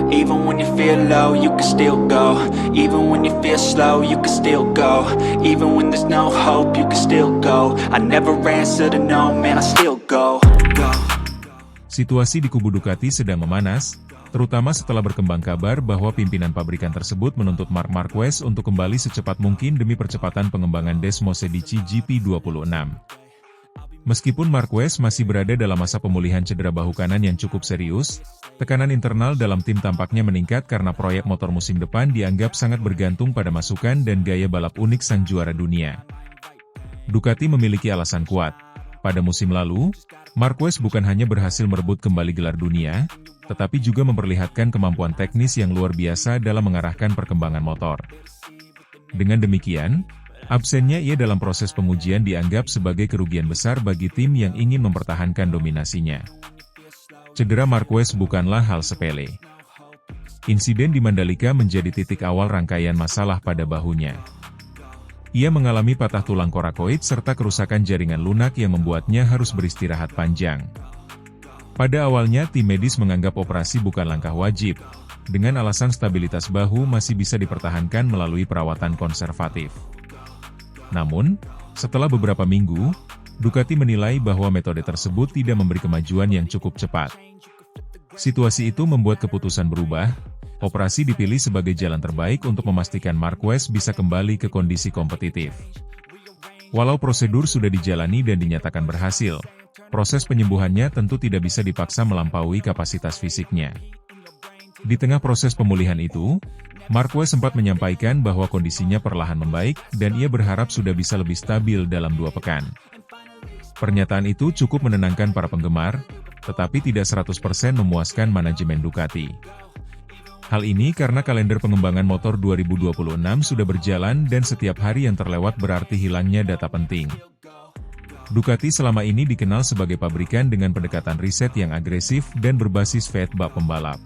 Even when you feel low, you can still go. Even when you feel slow, you can still go. Even when there's no hope, you can still go. I never answer to no, man, I still go. Situasi di kubu Ducati sedang memanas, terutama setelah berkembang kabar bahwa pimpinan pabrikan tersebut menuntut Marc Marquez untuk kembali secepat mungkin demi percepatan pengembangan Desmosedici GP26. Meskipun Marquez masih berada dalam masa pemulihan cedera bahu kanan yang cukup serius, tekanan internal dalam tim tampaknya meningkat karena proyek motor musim depan dianggap sangat bergantung pada masukan dan gaya balap unik sang juara dunia. Ducati memiliki alasan kuat. Pada musim lalu, Marquez bukan hanya berhasil merebut kembali gelar dunia, tetapi juga memperlihatkan kemampuan teknis yang luar biasa dalam mengarahkan perkembangan motor. Dengan demikian, absennya ia dalam proses pengujian dianggap sebagai kerugian besar bagi tim yang ingin mempertahankan dominasinya. Cedera Marquez bukanlah hal sepele. Insiden di Mandalika menjadi titik awal rangkaian masalah pada bahunya. Ia mengalami patah tulang korakoid serta kerusakan jaringan lunak yang membuatnya harus beristirahat panjang. Pada awalnya tim medis menganggap operasi bukan langkah wajib, dengan alasan stabilitas bahu masih bisa dipertahankan melalui perawatan konservatif. Namun, setelah beberapa minggu, Ducati menilai bahwa metode tersebut tidak memberi kemajuan yang cukup cepat. Situasi itu membuat keputusan berubah, operasi dipilih sebagai jalan terbaik untuk memastikan Marquez bisa kembali ke kondisi kompetitif. Walau prosedur sudah dijalani dan dinyatakan berhasil, proses penyembuhannya tentu tidak bisa dipaksa melampaui kapasitas fisiknya. Di tengah proses pemulihan itu, Marquez sempat menyampaikan bahwa kondisinya perlahan membaik dan ia berharap sudah bisa lebih stabil dalam 2 pekan. Pernyataan itu cukup menenangkan para penggemar, tetapi tidak 100% memuaskan manajemen Ducati. Hal ini karena kalender pengembangan motor 2026 sudah berjalan dan setiap hari yang terlewat berarti hilangnya data penting. Ducati selama ini dikenal sebagai pabrikan dengan pendekatan riset yang agresif dan berbasis feedback pembalap.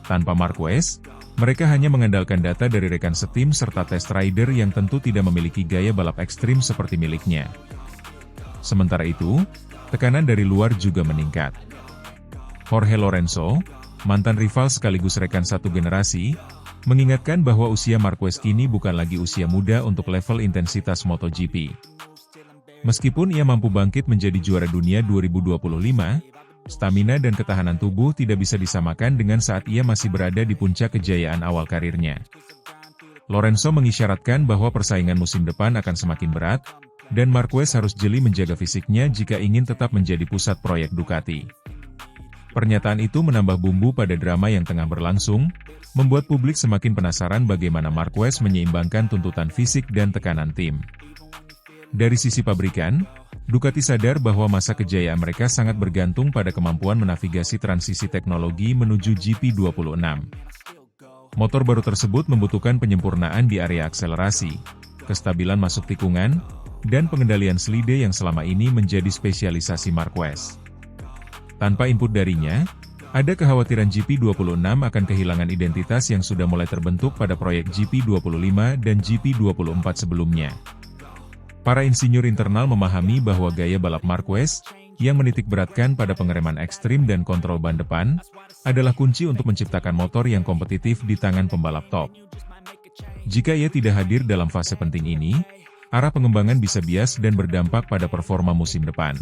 Tanpa Marquez, mereka hanya mengandalkan data dari rekan setim serta test rider yang tentu tidak memiliki gaya balap ekstrim seperti miliknya. Sementara itu, tekanan dari luar juga meningkat. Jorge Lorenzo, mantan rival sekaligus rekan satu generasi, mengingatkan bahwa usia Marquez kini bukan lagi usia muda untuk level intensitas MotoGP. Meskipun ia mampu bangkit menjadi juara dunia 2025, stamina dan ketahanan tubuh tidak bisa disamakan dengan saat ia masih berada di puncak kejayaan awal karirnya. Lorenzo mengisyaratkan bahwa persaingan musim depan akan semakin berat, dan Marquez harus jeli menjaga fisiknya jika ingin tetap menjadi pusat proyek Ducati. Pernyataan itu menambah bumbu pada drama yang tengah berlangsung, membuat publik semakin penasaran bagaimana Marquez menyeimbangkan tuntutan fisik dan tekanan tim. Dari sisi pabrikan, Ducati sadar bahwa masa kejayaan mereka sangat bergantung pada kemampuan menavigasi transisi teknologi menuju GP26. Motor baru tersebut membutuhkan penyempurnaan di area akselerasi, kestabilan masuk tikungan, dan pengendalian selide yang selama ini menjadi spesialisasi Marquez. Tanpa input darinya, ada kekhawatiran GP26 akan kehilangan identitas yang sudah mulai terbentuk pada proyek GP25 dan GP24 sebelumnya. Para insinyur internal memahami bahwa gaya balap Marquez, yang menitik beratkan pada pengereman ekstrim dan kontrol ban depan, adalah kunci untuk menciptakan motor yang kompetitif di tangan pembalap top. Jika ia tidak hadir dalam fase penting ini, arah pengembangan bisa bias dan berdampak pada performa musim depan.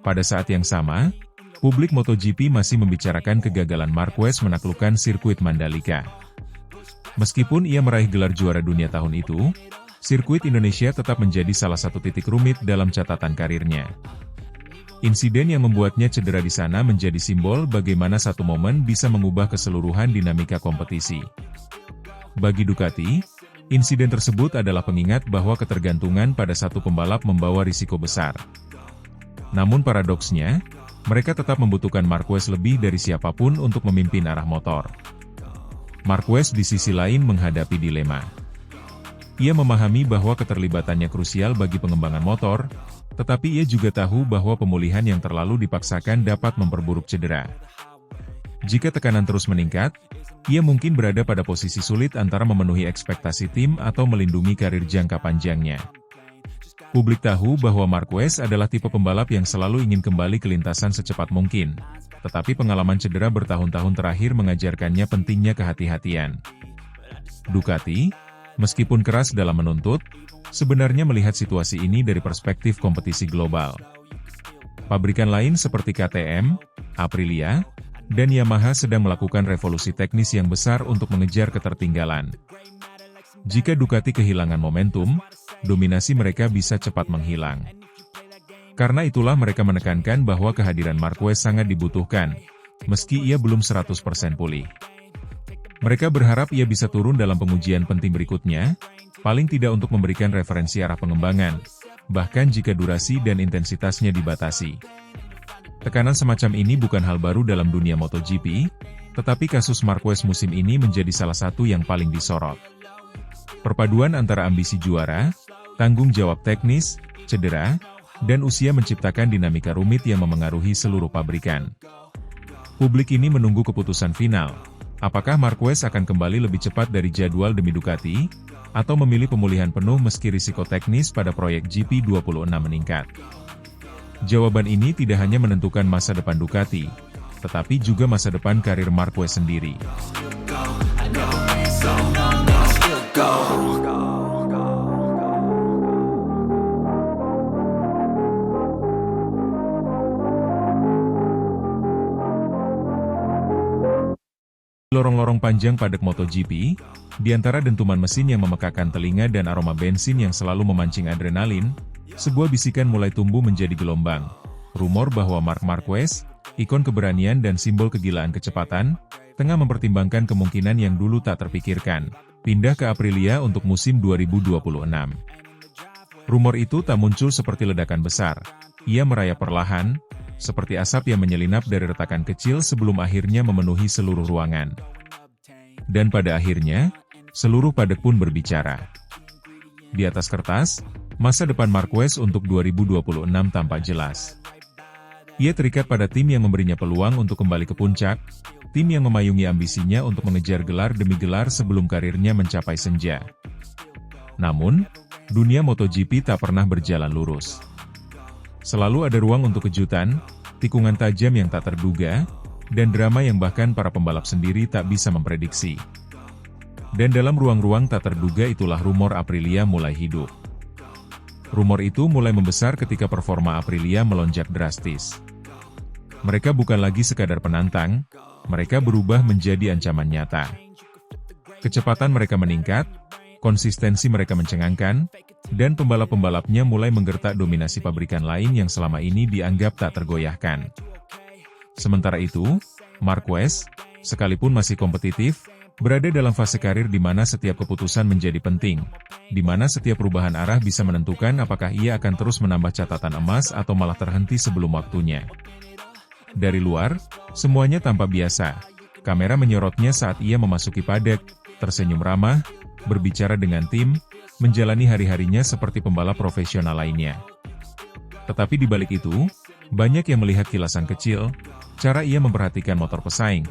Pada saat yang sama, publik MotoGP masih membicarakan kegagalan Marquez menaklukkan sirkuit Mandalika. Meskipun ia meraih gelar juara dunia tahun itu, sirkuit Indonesia tetap menjadi salah satu titik rumit dalam catatan karirnya. Insiden yang membuatnya cedera di sana menjadi simbol bagaimana satu momen bisa mengubah keseluruhan dinamika kompetisi. Bagi Ducati, insiden tersebut adalah pengingat bahwa ketergantungan pada satu pembalap membawa risiko besar. Namun paradoksnya, mereka tetap membutuhkan Marquez lebih dari siapapun untuk memimpin arah motor. Marquez di sisi lain menghadapi dilema. Ia memahami bahwa keterlibatannya krusial bagi pengembangan motor, tetapi ia juga tahu bahwa pemulihan yang terlalu dipaksakan dapat memperburuk cedera. Jika tekanan terus meningkat, ia mungkin berada pada posisi sulit antara memenuhi ekspektasi tim atau melindungi karir jangka panjangnya. Publik tahu bahwa Marquez adalah tipe pembalap yang selalu ingin kembali ke lintasan secepat mungkin, tetapi pengalaman cedera bertahun-tahun terakhir mengajarkannya pentingnya kehati-hatian. Ducati, meskipun keras dalam menuntut, sebenarnya melihat situasi ini dari perspektif kompetisi global. Pabrikan lain seperti KTM, Aprilia, dan Yamaha sedang melakukan revolusi teknis yang besar untuk mengejar ketertinggalan. Jika Ducati kehilangan momentum, dominasi mereka bisa cepat menghilang. Karena itulah mereka menekankan bahwa kehadiran Marquez sangat dibutuhkan, meski ia belum 100% pulih. Mereka berharap ia bisa turun dalam pengujian penting berikutnya, paling tidak untuk memberikan referensi arah pengembangan, bahkan jika durasi dan intensitasnya dibatasi. Tekanan semacam ini bukan hal baru dalam dunia MotoGP, tetapi kasus Marquez musim ini menjadi salah satu yang paling disorot. Perpaduan antara ambisi juara, tanggung jawab teknis, cedera, dan usia menciptakan dinamika rumit yang memengaruhi seluruh pabrikan. Publik ini menunggu keputusan final. Apakah Marquez akan kembali lebih cepat dari jadwal demi Ducati, atau memilih pemulihan penuh meski risiko teknis pada proyek GP26 meningkat? Jawaban ini tidak hanya menentukan masa depan Ducati, tetapi juga masa depan karir Marquez sendiri. Lorong-lorong panjang padat MotoGP, di antara dentuman mesin yang memekakan telinga dan aroma bensin yang selalu memancing adrenalin, sebuah bisikan mulai tumbuh menjadi gelombang. Rumor bahwa Marc Marquez, ikon keberanian dan simbol kegilaan kecepatan, tengah mempertimbangkan kemungkinan yang dulu tak terpikirkan, pindah ke Aprilia untuk musim 2026. Rumor itu tak muncul seperti ledakan besar, ia merayap perlahan, seperti asap yang menyelinap dari retakan kecil sebelum akhirnya memenuhi seluruh ruangan. Dan pada akhirnya, seluruh padek pun berbicara. Di atas kertas, masa depan Marquez untuk 2026 tampak jelas. Ia terikat pada tim yang memberinya peluang untuk kembali ke puncak, tim yang memayungi ambisinya untuk mengejar gelar demi gelar sebelum karirnya mencapai senja. Namun, dunia MotoGP tak pernah berjalan lurus. Selalu ada ruang untuk kejutan, tikungan tajam yang tak terduga, dan drama yang bahkan para pembalap sendiri tak bisa memprediksi. Dan dalam ruang-ruang tak terduga itulah rumor Aprilia mulai hidup. Rumor itu mulai membesar ketika performa Aprilia melonjak drastis. Mereka bukan lagi sekadar penantang, mereka berubah menjadi ancaman nyata. Kecepatan mereka meningkat, konsistensi mereka mencengangkan, dan pembalap-pembalapnya mulai menggertak dominasi pabrikan lain yang selama ini dianggap tak tergoyahkan. Sementara itu, Marquez, sekalipun masih kompetitif, berada dalam fase karir di mana setiap keputusan menjadi penting, di mana setiap perubahan arah bisa menentukan apakah ia akan terus menambah catatan emas atau malah terhenti sebelum waktunya. Dari luar, semuanya tampak biasa. Kamera menyorotnya saat ia memasuki paddock, tersenyum ramah, berbicara dengan tim, menjalani hari-harinya seperti pembalap profesional lainnya. Tetapi di balik itu, banyak yang melihat kilasan kecil, cara ia memperhatikan motor pesaing,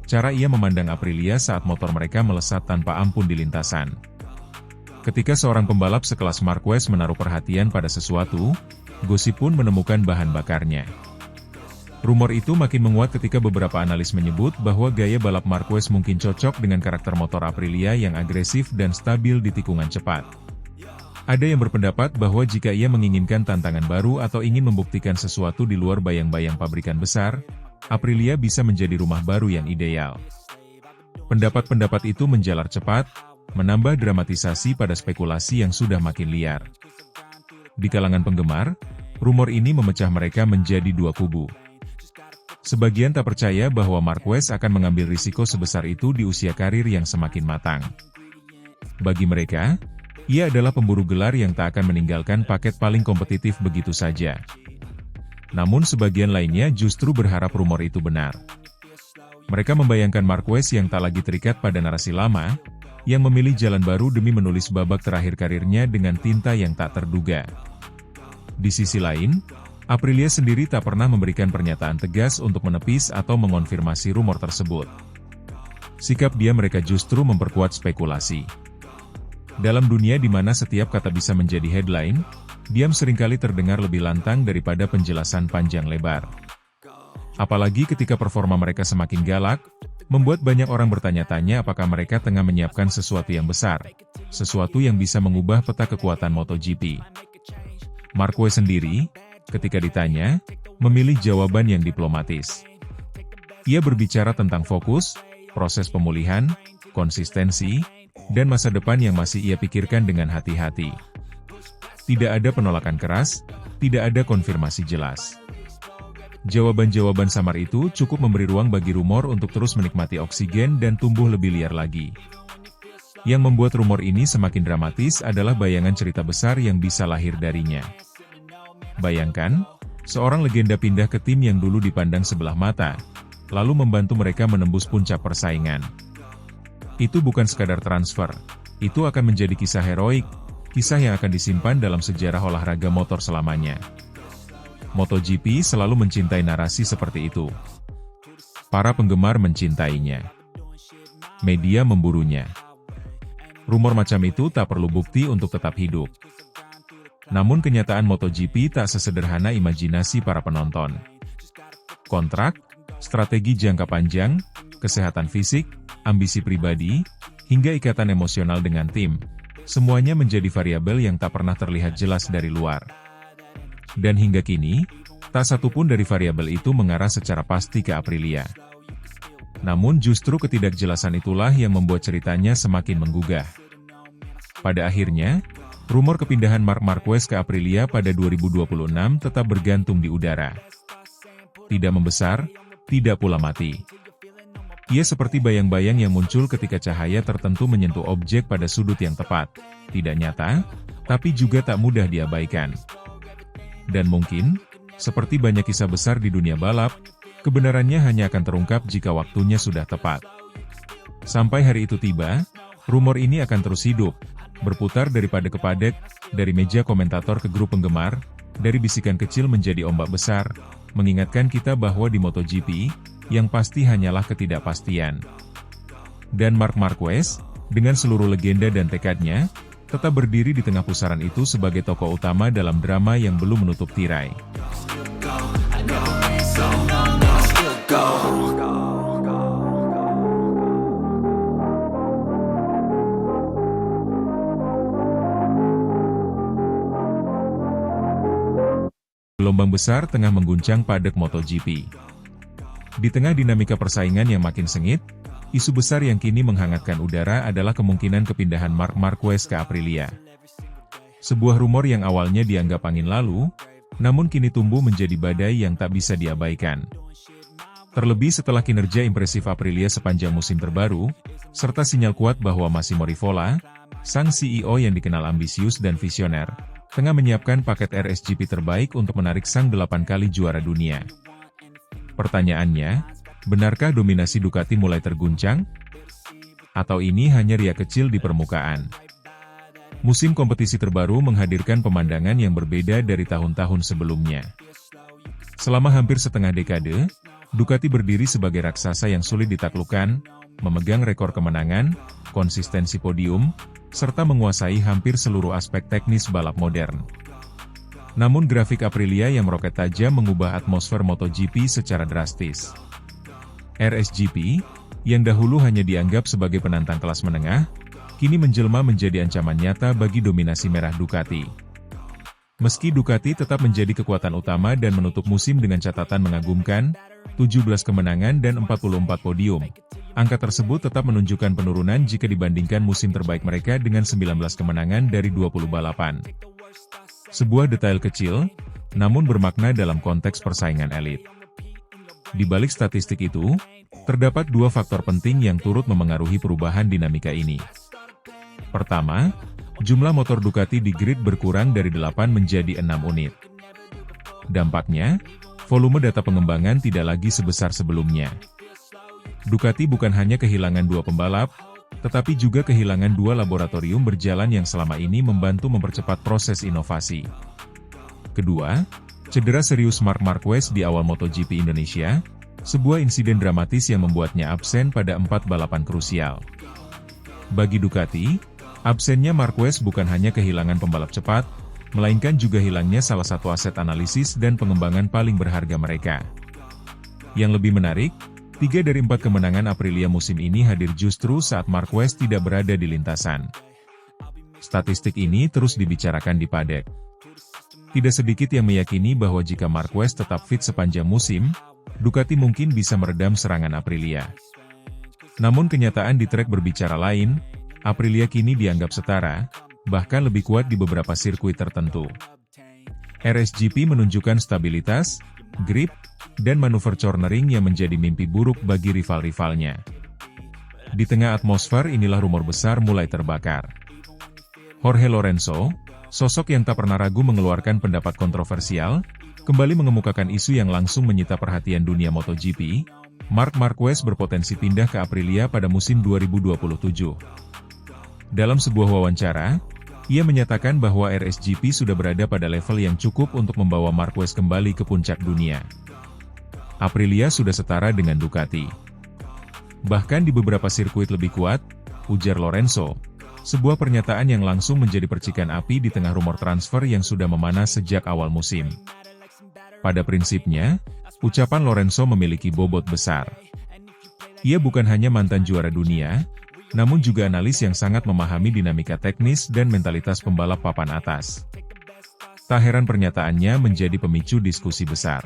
cara ia memandang Aprilia saat motor mereka melesat tanpa ampun di lintasan. Ketika seorang pembalap sekelas Marquez menaruh perhatian pada sesuatu, gosip pun menemukan bahan bakarnya. Rumor itu makin menguat ketika beberapa analis menyebut bahwa gaya balap Marquez mungkin cocok dengan karakter motor Aprilia yang agresif dan stabil di tikungan cepat. Ada yang berpendapat bahwa jika ia menginginkan tantangan baru atau ingin membuktikan sesuatu di luar bayang-bayang pabrikan besar, Aprilia bisa menjadi rumah baru yang ideal. Pendapat-pendapat itu menjalar cepat, menambah dramatisasi pada spekulasi yang sudah makin liar. Di kalangan penggemar, rumor ini memecah mereka menjadi dua kubu. Sebagian tak percaya bahwa Marquez akan mengambil risiko sebesar itu di usia karir yang semakin matang. Bagi mereka, ia adalah pemburu gelar yang tak akan meninggalkan paket paling kompetitif begitu saja. Namun sebagian lainnya justru berharap rumor itu benar. Mereka membayangkan Marquez yang tak lagi terikat pada narasi lama, yang memilih jalan baru demi menulis babak terakhir karirnya dengan tinta yang tak terduga. Di sisi lain, Aprilia sendiri tak pernah memberikan pernyataan tegas untuk menepis atau mengonfirmasi rumor tersebut. Sikap dia mereka justru memperkuat spekulasi. Dalam dunia di mana setiap kata bisa menjadi headline, diam seringkali terdengar lebih lantang daripada penjelasan panjang lebar. Apalagi ketika performa mereka semakin galak, membuat banyak orang bertanya-tanya apakah mereka tengah menyiapkan sesuatu yang besar, sesuatu yang bisa mengubah peta kekuatan MotoGP. Marquez sendiri, ketika ditanya, memilih jawaban yang diplomatis. Ia berbicara tentang fokus, proses pemulihan, konsistensi, dan masa depan yang masih ia pikirkan dengan hati-hati. Tidak ada penolakan keras, tidak ada konfirmasi jelas. Jawaban-jawaban samar itu cukup memberi ruang bagi rumor untuk terus menikmati oksigen dan tumbuh lebih liar lagi. Yang membuat rumor ini semakin dramatis adalah bayangan cerita besar yang bisa lahir darinya. Bayangkan, seorang legenda pindah ke tim yang dulu dipandang sebelah mata, lalu membantu mereka menembus puncak persaingan. Itu bukan sekadar transfer, itu akan menjadi kisah heroik, kisah yang akan disimpan dalam sejarah olahraga motor selamanya. MotoGP selalu mencintai narasi seperti itu. Para penggemar mencintainya. Media memburunya. Rumor macam itu tak perlu bukti untuk tetap hidup. Namun kenyataan MotoGP tak sesederhana imajinasi para penonton. Kontrak, strategi jangka panjang, kesehatan fisik, ambisi pribadi, hingga ikatan emosional dengan tim, semuanya menjadi variabel yang tak pernah terlihat jelas dari luar. Dan hingga kini, tak satupun dari variabel itu mengarah secara pasti ke Aprilia. Namun justru ketidakjelasan itulah yang membuat ceritanya semakin menggugah. Pada akhirnya, rumor kepindahan Marc Marquez ke Aprilia pada 2026 tetap bergantung di udara. Tidak membesar, tidak pula mati. Ia seperti bayang-bayang yang muncul ketika cahaya tertentu menyentuh objek pada sudut yang tepat, tidak nyata, tapi juga tak mudah diabaikan. Dan mungkin, seperti banyak kisah besar di dunia balap, kebenarannya hanya akan terungkap jika waktunya sudah tepat. Sampai hari itu tiba, rumor ini akan terus hidup, berputar daripada ke padek, dari meja komentator ke grup penggemar, dari bisikan kecil menjadi ombak besar, mengingatkan kita bahwa di MotoGP, yang pasti hanyalah ketidakpastian. Dan Marc Marquez, dengan seluruh legenda dan tekadnya, tetap berdiri di tengah pusaran itu sebagai tokoh utama dalam drama yang belum menutup tirai. Gelombang besar tengah mengguncang padek MotoGP. Di tengah dinamika persaingan yang makin sengit, isu besar yang kini menghangatkan udara adalah kemungkinan kepindahan Marc Marquez ke Aprilia. Sebuah rumor yang awalnya dianggap angin lalu, namun kini tumbuh menjadi badai yang tak bisa diabaikan. Terlebih setelah kinerja impresif Aprilia sepanjang musim terbaru, serta sinyal kuat bahwa Massimo Rivola, sang CEO yang dikenal ambisius dan visioner, tengah menyiapkan paket RSGP terbaik untuk menarik sang 8 kali juara dunia. Pertanyaannya, benarkah dominasi Ducati mulai terguncang? Atau ini hanya riak kecil di permukaan? Musim kompetisi terbaru menghadirkan pemandangan yang berbeda dari tahun-tahun sebelumnya. Selama hampir setengah dekade, Ducati berdiri sebagai raksasa yang sulit ditaklukkan, memegang rekor kemenangan, konsistensi podium, serta menguasai hampir seluruh aspek teknis balap modern. Namun grafik Aprilia yang meroket tajam mengubah atmosfer MotoGP secara drastis. RSGP, yang dahulu hanya dianggap sebagai penantang kelas menengah, kini menjelma menjadi ancaman nyata bagi dominasi merah Ducati. Meski Ducati tetap menjadi kekuatan utama dan menutup musim dengan catatan mengagumkan, 17 kemenangan dan 44 podium, angka tersebut tetap menunjukkan penurunan jika dibandingkan musim terbaik mereka dengan 19 kemenangan dari 20 balapan. Sebuah detail kecil, namun bermakna dalam konteks persaingan elit. Di balik statistik itu, terdapat dua faktor penting yang turut memengaruhi perubahan dinamika ini. Pertama, jumlah motor Ducati di grid berkurang dari 8 menjadi 6 unit. Dampaknya, volume data pengembangan tidak lagi sebesar sebelumnya. Ducati bukan hanya kehilangan 2 pembalap, tetapi juga kehilangan 2 laboratorium berjalan yang selama ini membantu mempercepat proses inovasi. Kedua, cedera serius Marc Marquez di awal MotoGP Indonesia, sebuah insiden dramatis yang membuatnya absen pada 4 balapan krusial. Bagi Ducati, absennya Marquez bukan hanya kehilangan pembalap cepat, melainkan juga hilangnya salah satu aset analisis dan pengembangan paling berharga mereka. Yang lebih menarik, 3 dari 4 kemenangan Aprilia musim ini hadir justru saat Marquez tidak berada di lintasan. Statistik ini terus dibicarakan di paddock. Tidak sedikit yang meyakini bahwa jika Marquez tetap fit sepanjang musim, Ducati mungkin bisa meredam serangan Aprilia. Namun kenyataan di trek berbicara lain, Aprilia kini dianggap setara, bahkan lebih kuat di beberapa sirkuit tertentu. RSGP menunjukkan stabilitas, grip, dan manuver cornering yang menjadi mimpi buruk bagi rival-rivalnya. Di tengah atmosfer inilah rumor besar mulai terbakar. Jorge Lorenzo, sosok yang tak pernah ragu mengeluarkan pendapat kontroversial, kembali mengemukakan isu yang langsung menyita perhatian dunia MotoGP. Marc Marquez berpotensi pindah ke Aprilia pada musim 2027. Dalam sebuah wawancara, ia menyatakan bahwa RSGP sudah berada pada level yang cukup untuk membawa Marquez kembali ke puncak dunia. Aprilia sudah setara dengan Ducati. Bahkan di beberapa sirkuit lebih kuat, ujar Lorenzo. Sebuah pernyataan yang langsung menjadi percikan api di tengah rumor transfer yang sudah memanas sejak awal musim. Pada prinsipnya, ucapan Lorenzo memiliki bobot besar. Ia bukan hanya mantan juara dunia, namun juga analis yang sangat memahami dinamika teknis dan mentalitas pembalap papan atas. Tak heran pernyataannya menjadi pemicu diskusi besar.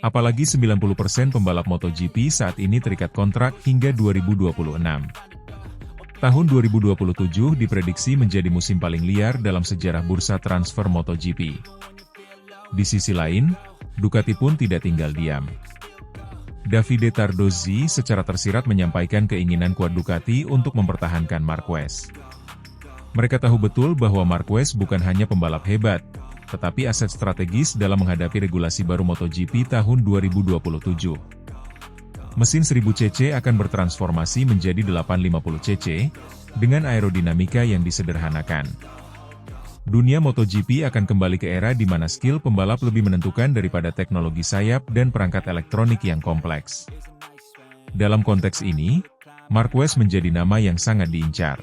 Apalagi 90% pembalap MotoGP saat ini terikat kontrak hingga 2026. Tahun 2027 diprediksi menjadi musim paling liar dalam sejarah bursa transfer MotoGP. Di sisi lain, Ducati pun tidak tinggal diam. Davide Tardozzi secara tersirat menyampaikan keinginan kuat Ducati untuk mempertahankan Marquez. Mereka tahu betul bahwa Marquez bukan hanya pembalap hebat, tetapi aset strategis dalam menghadapi regulasi baru MotoGP tahun 2027. Mesin 1000 cc akan bertransformasi menjadi 850 cc, dengan aerodinamika yang disederhanakan. Dunia MotoGP akan kembali ke era di mana skill pembalap lebih menentukan daripada teknologi sayap dan perangkat elektronik yang kompleks. Dalam konteks ini, Marquez menjadi nama yang sangat diincar.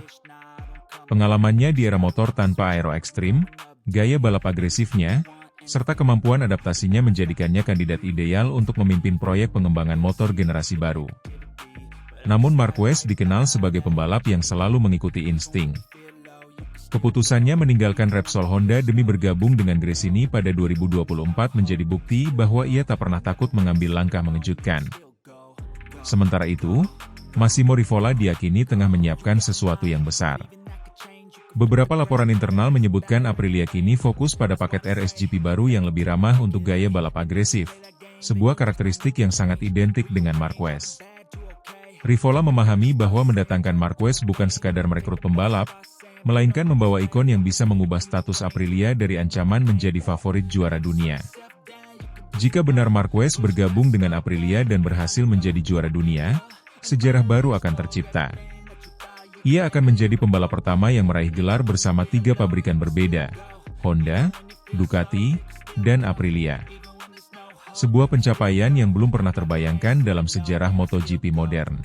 Pengalamannya di era motor tanpa aero ekstrim, gaya balap agresifnya, serta kemampuan adaptasinya menjadikannya kandidat ideal untuk memimpin proyek pengembangan motor generasi baru. Namun Marquez dikenal sebagai pembalap yang selalu mengikuti insting. Keputusannya meninggalkan Repsol Honda demi bergabung dengan Gresini pada 2024 menjadi bukti bahwa ia tak pernah takut mengambil langkah mengejutkan. Sementara itu, Massimo Rivola diyakini tengah menyiapkan sesuatu yang besar. Beberapa laporan internal menyebutkan Aprilia kini fokus pada paket RSGP baru yang lebih ramah untuk gaya balap agresif, sebuah karakteristik yang sangat identik dengan Marquez. Rivola memahami bahwa mendatangkan Marquez bukan sekadar merekrut pembalap, melainkan membawa ikon yang bisa mengubah status Aprilia dari ancaman menjadi favorit juara dunia. Jika benar Marquez bergabung dengan Aprilia dan berhasil menjadi juara dunia, sejarah baru akan tercipta. Ia akan menjadi pembalap pertama yang meraih gelar bersama 3 pabrikan berbeda, Honda, Ducati, dan Aprilia. Sebuah pencapaian yang belum pernah terbayangkan dalam sejarah MotoGP modern.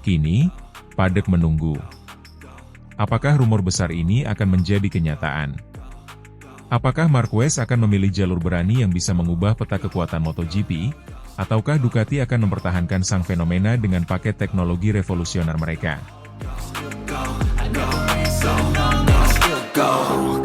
Kini, paddock menunggu. Apakah rumor besar ini akan menjadi kenyataan? Apakah Marquez akan memilih jalur berani yang bisa mengubah peta kekuatan MotoGP? Ataukah Ducati akan mempertahankan sang fenomena dengan paket teknologi revolusioner mereka? Go.